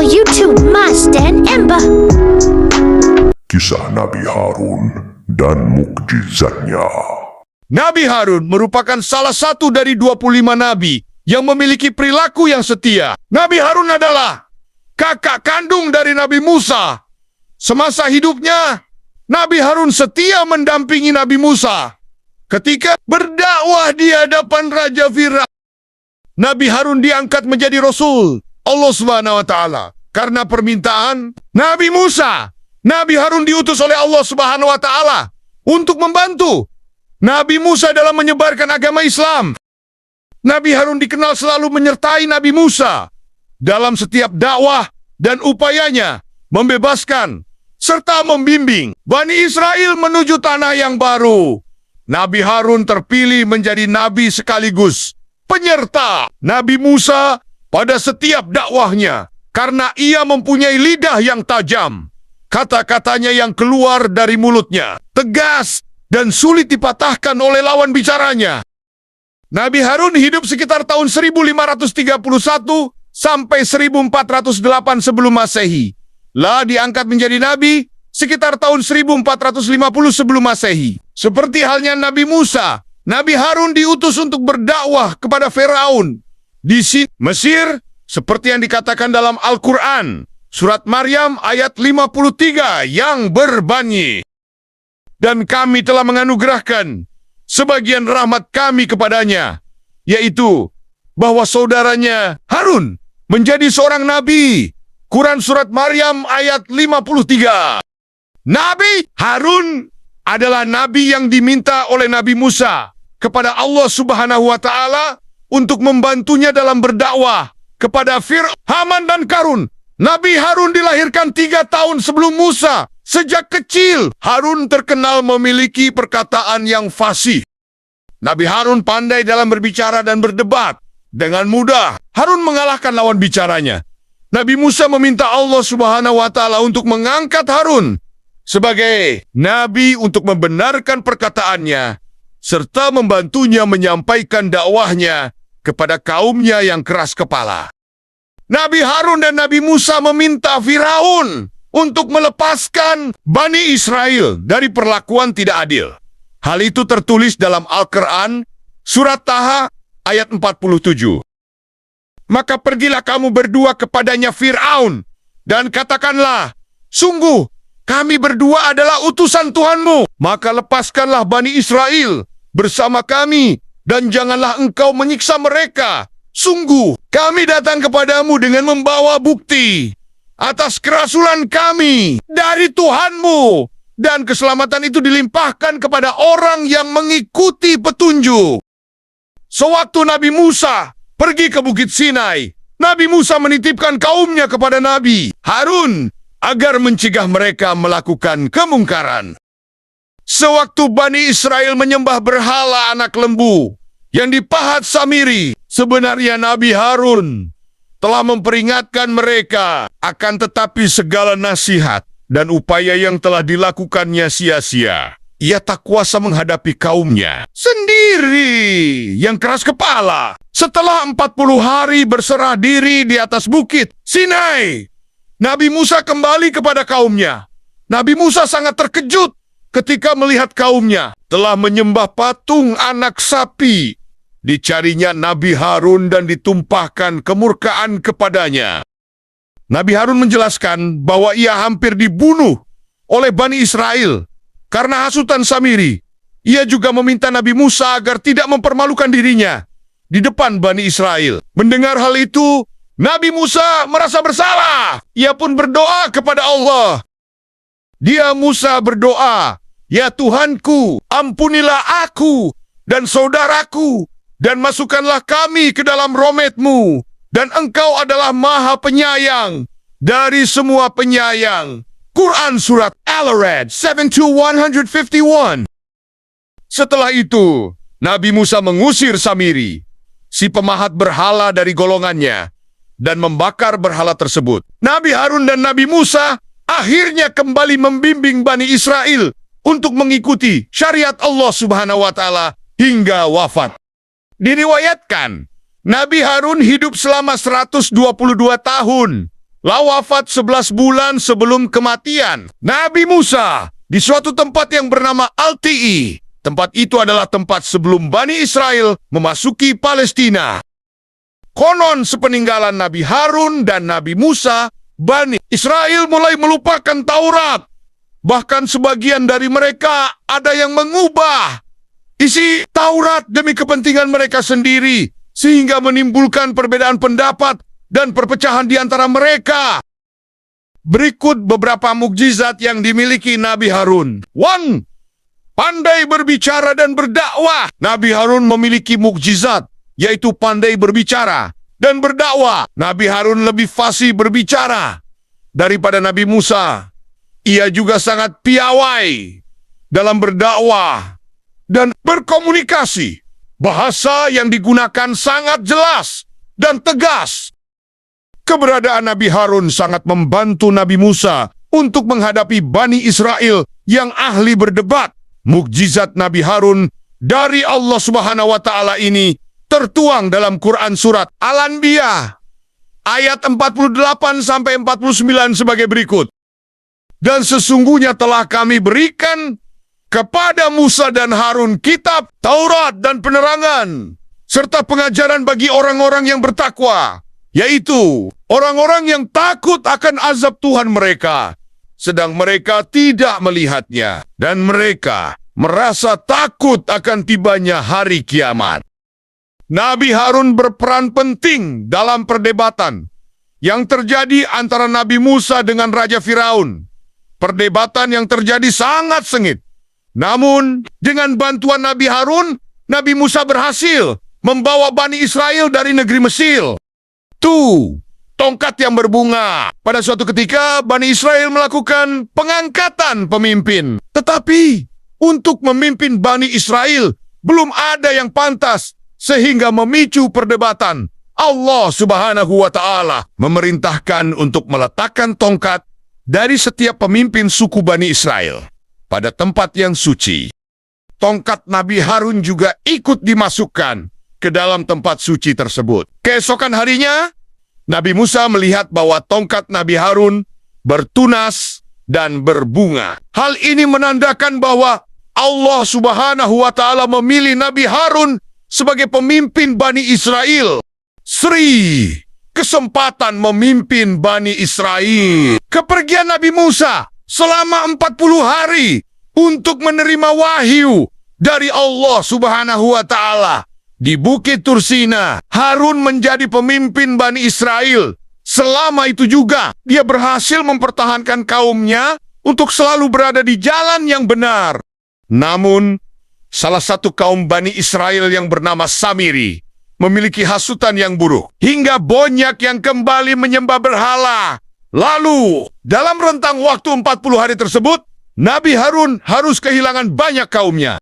channel YouTube Mas dan Ember. Kisah Nabi Harun dan mukjizatnya. Nabi Harun merupakan salah satu dari 25 nabi yang memiliki perilaku yang setia. Nabi Harun adalah kakak kandung dari Nabi Musa. Semasa hidupnya, Nabi Harun setia mendampingi Nabi Musa ketika berdakwah di hadapan Raja Firaun. Nabi Harun diangkat menjadi Rasul Allah Subhanahu wa Ta'ala karena permintaan Nabi Musa. Nabi Harun diutus oleh Allah Subhanahu wa Ta'ala untuk membantu Nabi Musa dalam menyebarkan agama Islam. Nabi Harun dikenal selalu menyertai Nabi Musa dalam setiap dakwah dan upayanya membebaskan serta membimbing Bani Israel menuju tanah yang baru. Nabi Harun terpilih menjadi nabi sekaligus penyerta Nabi Musa pada setiap dakwahnya karena ia mempunyai lidah yang tajam. Kata-katanya yang keluar dari mulutnya tegas dan sulit dipatahkan oleh lawan bicaranya. Nabi Harun hidup sekitar tahun 1531 sampai 1408 sebelum Masehi. Lah diangkat menjadi nabi sekitar tahun 1450 sebelum Masehi. Seperti halnya Nabi Musa, Nabi Harun diutus untuk berdakwah kepada Firaun di Mesir, seperti yang dikatakan dalam Al-Quran, surat Maryam ayat 53 yang berbunyi, "Dan kami telah menganugerahkan sebagian rahmat kami kepadanya, yaitu bahwa saudaranya Harun menjadi seorang nabi." Quran surat Maryam ayat 53. Nabi Harun adalah nabi yang diminta oleh Nabi Musa kepada Allah Subhanahu wa Ta'ala untuk membantunya dalam berdakwah kepada Firaun, Haman, dan Karun. Nabi Harun dilahirkan 3 tahun sebelum Musa. Sejak kecil, Harun terkenal memiliki perkataan yang fasih. Nabi Harun pandai dalam berbicara dan berdebat. Dengan mudah, Harun mengalahkan lawan bicaranya. Nabi Musa meminta Allah Subhanahu wa Ta'ala untuk mengangkat Harun sebagai nabi untuk membenarkan perkataannya serta membantunya menyampaikan dakwahnya kepada kaumnya yang keras kepala. Nabi Harun dan Nabi Musa meminta Firaun untuk melepaskan Bani Israel dari perlakuan tidak adil. Hal itu tertulis dalam Al-Quran, surat Taha ayat 47. "Maka pergilah kamu berdua kepadanya Firaun, dan katakanlah, sungguh kami berdua adalah utusan Tuhanmu. Maka lepaskanlah Bani Israel bersama kami, dan janganlah engkau menyiksa mereka. Sungguh, kami datang kepadamu dengan membawa bukti atas kerasulan kami dari Tuhanmu, dan keselamatan itu dilimpahkan kepada orang yang mengikuti petunjuk." Sewaktu Nabi Musa pergi ke Bukit Sinai, Nabi Musa menitipkan kaumnya kepada Nabi Harun agar mencegah mereka melakukan kemungkaran. Sewaktu Bani Israel menyembah berhala anak lembu yang dipahat Samiri, sebenarnya Nabi Harun telah memperingatkan mereka, akan tetapi segala nasihat dan upaya yang telah dilakukannya sia-sia. Ia tak kuasa menghadapi kaumnya sendiri yang keras kepala. Setelah 40 hari berserah diri di atas bukit Sinai, Nabi Musa kembali kepada kaumnya. Nabi Musa sangat terkejut ketika melihat kaumnya telah menyembah patung anak sapi. Dicarinya Nabi Harun dan ditumpahkan kemurkaan kepadanya. Nabi Harun menjelaskan bahwa ia hampir dibunuh oleh Bani Israel karena hasutan Samiri. Ia juga meminta Nabi Musa agar tidak mempermalukan dirinya di depan Bani Israel. Mendengar hal itu, Nabi Musa merasa bersalah. Ia pun berdoa kepada Allah. Musa berdoa, "Ya Tuhanku, ampunilah aku dan saudaraku, dan masukkanlah kami ke dalam rahmat-Mu, dan Engkau adalah Maha Penyayang dari semua penyayang." Quran surat Al-Arad 7-151. Setelah itu, Nabi Musa mengusir Samiri, si pemahat berhala, dari golongannya dan membakar berhala tersebut. Nabi Harun dan Nabi Musa akhirnya kembali membimbing Bani Israel untuk mengikuti syariat Allah Subhanahu wa Ta'ala hingga wafat. Diriwayatkan, Nabi Harun hidup selama 122 tahun wafat 11 bulan sebelum kematian Nabi Musa di suatu tempat yang bernama Al-Ti'i. Tempat itu adalah tempat sebelum Bani Israel memasuki Palestina. Konon sepeninggalan Nabi Harun dan Nabi Musa, Bani Israel mulai melupakan Taurat. Bahkan sebagian dari mereka ada yang mengubah isi Taurat demi kepentingan mereka sendiri, sehingga menimbulkan perbedaan pendapat dan perpecahan di antara mereka. Berikut beberapa mukjizat yang dimiliki Nabi Harun. 1. Pandai berbicara dan berdakwah. Nabi Harun memiliki mukjizat, yaitu pandai berbicara dan berdakwah. Nabi Harun lebih fasih berbicara daripada Nabi Musa. Ia juga sangat piawai dalam berdakwah dan berkomunikasi. Bahasa yang digunakan sangat jelas dan tegas. Keberadaan Nabi Harun sangat membantu Nabi Musa untuk menghadapi Bani Israel yang ahli berdebat. Mukjizat Nabi Harun dari Allah Subhanahu wa Ta'ala ini tertuang dalam Quran surat Al-Anbiya ayat 48 sampai 49 sebagai berikut. Dan sesungguhnya telah kami berikan kepada Musa dan Harun kitab, Taurat dan penerangan, serta pengajaran bagi orang-orang yang bertakwa, yaitu orang-orang yang takut akan azab Tuhan mereka, sedang mereka tidak melihatnya, dan mereka merasa takut akan tibanya hari kiamat. Nabi Harun berperan penting dalam perdebatan yang terjadi antara Nabi Musa dengan Raja Firaun. Perdebatan yang terjadi sangat sengit. Namun, dengan bantuan Nabi Harun, Nabi Musa berhasil membawa Bani Israel dari negeri Mesir. Tongkat yang berbunga. Pada suatu ketika, Bani Israel melakukan pengangkatan pemimpin. Tetapi, untuk memimpin Bani Israel, belum ada yang pantas, sehingga memicu perdebatan. Allah Subhanahu wa Ta'ala memerintahkan untuk meletakkan tongkat dari setiap pemimpin suku Bani Israel pada tempat yang suci. Tongkat Nabi Harun juga ikut dimasukkan ke dalam tempat suci tersebut. Keesokan harinya, Nabi Musa melihat bahwa tongkat Nabi Harun bertunas dan berbunga. Hal ini menandakan bahwa Allah Subhanahu wa Ta'ala memilih Nabi Harun sebagai pemimpin Bani Israel. Kesempatan memimpin Bani Israel. Kepergian Nabi Musa selama 40 hari untuk menerima wahyu dari Allah Subhanahu wa Ta'ala. Di Bukit Tursina, Harun menjadi pemimpin Bani Israel. Selama itu juga, dia berhasil mempertahankan kaumnya untuk selalu berada di jalan yang benar. Namun, salah satu kaum Bani Israel yang bernama Samiri memiliki hasutan yang buruk, hingga banyak yang kembali menyembah berhala. Lalu, dalam rentang waktu 40 hari tersebut, Nabi Harun harus kehilangan banyak kaumnya.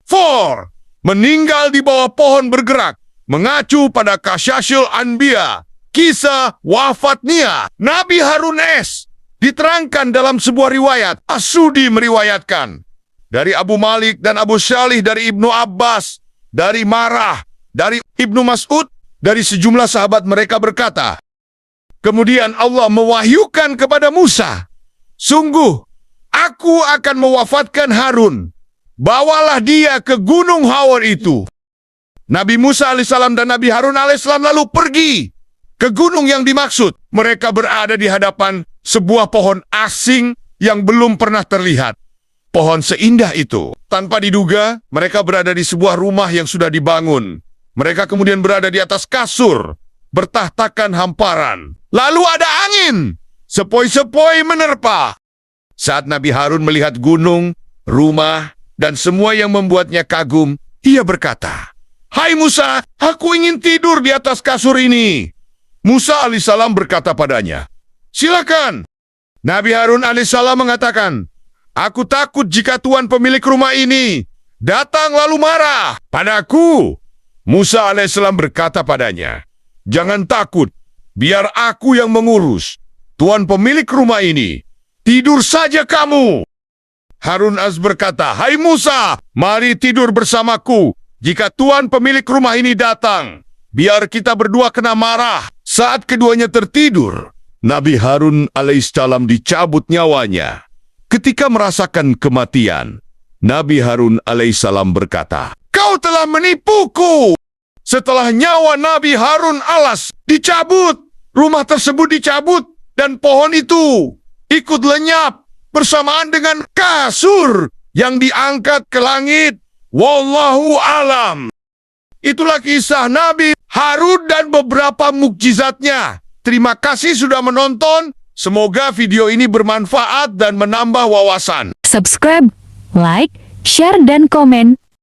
4. Meninggal di bawah pohon bergerak, mengacu pada Qasasul Anbiya, kisah wafatnya Nabi Harun S. Diterangkan dalam sebuah riwayat, As-Sudi meriwayatkan, dari Abu Malik dan Abu Syalih dari Ibnu Abbas, dari Marah, dari Ibnu Mas'ud, dari sejumlah sahabat mereka berkata, kemudian Allah mewahyukan kepada Musa, sungguh, aku akan mewafatkan Harun. Bawalah dia ke gunung Hawar itu. Nabi Musa alaihissalam dan Nabi Harun alaihissalam lalu pergi ke gunung yang dimaksud. Mereka berada di hadapan sebuah pohon asing yang belum pernah terlihat. Pohon seindah itu. Tanpa diduga, mereka berada di sebuah rumah yang sudah dibangun. Mereka kemudian berada di atas kasur, bertahtakan hamparan. Lalu ada angin, sepoi-sepoi menerpa. Saat Nabi Harun melihat gunung, rumah, dan semua yang membuatnya kagum, ia berkata, hai Musa, aku ingin tidur di atas kasur ini. Musa alaihissalam berkata padanya, silakan. Nabi Harun alaihissalam mengatakan, aku takut jika tuan pemilik rumah ini datang lalu marah padaku. Musa alaihissalam berkata padanya, jangan takut, biar aku yang mengurus. Tuan pemilik rumah ini, tidur saja kamu. Harun Az berkata, hai Musa, mari tidur bersamaku. Jika tuan pemilik rumah ini datang, biar kita berdua kena marah. Saat keduanya tertidur, Nabi Harun alaihissalam dicabut nyawanya. Ketika merasakan kematian, Nabi Harun alaihissalam berkata, "Kau telah menipuku." Setelah nyawa Nabi Harun alas dicabut, rumah tersebut dicabut, dan pohon itu ikut lenyap bersamaan dengan kasur yang diangkat ke langit. Wallahu alam. Itulah kisah Nabi Harun dan beberapa mukjizatnya. Terima kasih sudah menonton. Semoga video ini bermanfaat dan menambah wawasan. Subscribe, like, share, dan komen